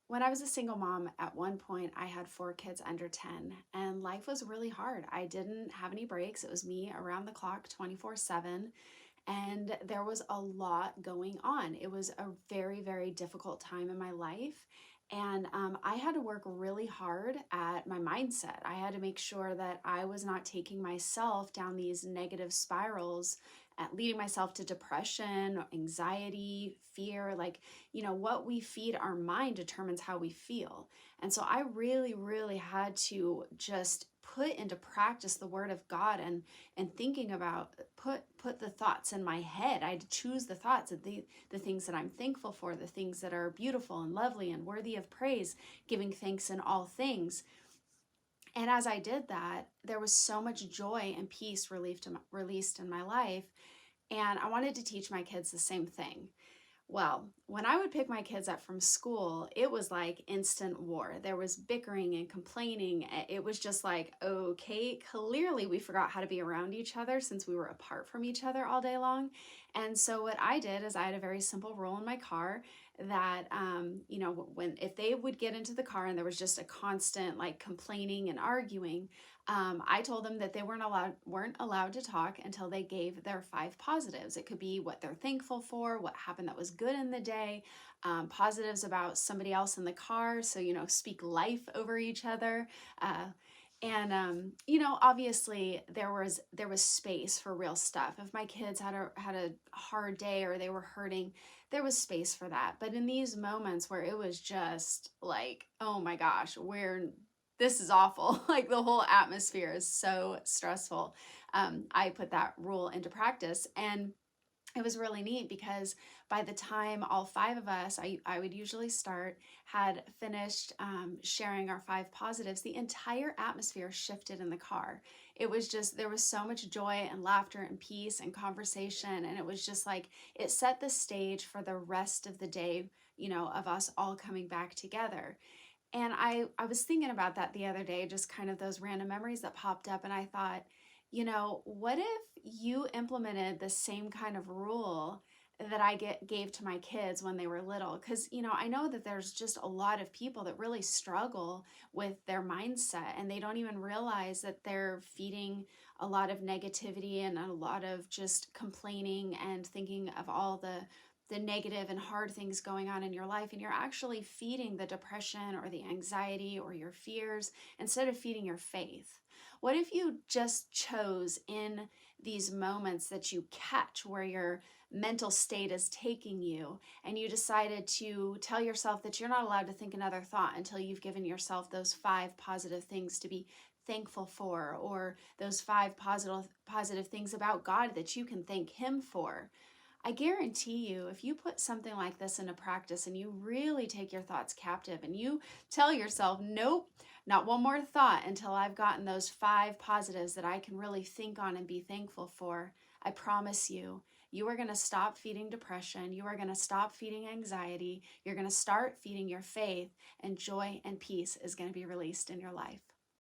When I was a single mom, at one point I had four kids under 10, and life was really hard. I didn't have any breaks. It was me around the clock 24/7, and there was a lot going on. It was a very, very difficult time in my life. And I had to work really hard at my mindset. I had to make sure that I was not taking myself down these negative spirals, leading myself to depression, anxiety, fear. Like, what we feed our mind determines how we feel. And so I really, really had to just put into practice the word of God, and thinking about put the thoughts in my head. I had to choose the thoughts of the things that I'm thankful for, the things that are beautiful and lovely and worthy of praise, giving thanks in all things. And as I did that, there was so much joy and peace released in my life. And I wanted to teach my kids the same thing. Well, when I would pick my kids up from school, it was like instant war. There was bickering and complaining. It was just like, okay, clearly we forgot how to be around each other since we were apart from each other all day long. And so what I did is I had a very simple rule in my car that, if they would get into the car and there was just a constant like complaining and arguing, I told them that they weren't allowed to talk until they gave their five positives. It could be what they're thankful for, what happened that was good in the day, positives about somebody else in the car. So, speak life over each other. Obviously there was space for real stuff. If my kids had a hard day or they were hurting, there was space for that. But in these moments where it was just like, oh my gosh, this is awful. Like the whole atmosphere is so stressful. I put that rule into practice, and it was really neat because by the time all five of us, I would usually start, had finished sharing our five positives, the entire atmosphere shifted in the car. It was just, there was so much joy and laughter and peace and conversation. And it was just like, it set the stage for the rest of the day, of us all coming back together. And I was thinking about that the other day, just kind of those random memories that popped up. And I thought, what if you implemented the same kind of rule that gave to my kids when they were little? Because, I know that there's just a lot of people that really struggle with their mindset, and they don't even realize that they're feeding a lot of negativity and a lot of just complaining and thinking of all the negative and hard things going on in your life, and you're actually feeding the depression or the anxiety or your fears instead of feeding your faith. What if you just chose in these moments that you catch where your mental state is taking you, and you decided to tell yourself that you're not allowed to think another thought until you've given yourself those five positive things to be thankful for, or those five positive things about God that you can thank him for? I guarantee you, if you put something like this into practice and you really take your thoughts captive and you tell yourself, nope, not one more thought until I've gotten those five positives that I can really think on and be thankful for, I promise you, you are going to stop feeding depression. You are going to stop feeding anxiety. You're going to start feeding your faith, and joy and peace is going to be released in your life.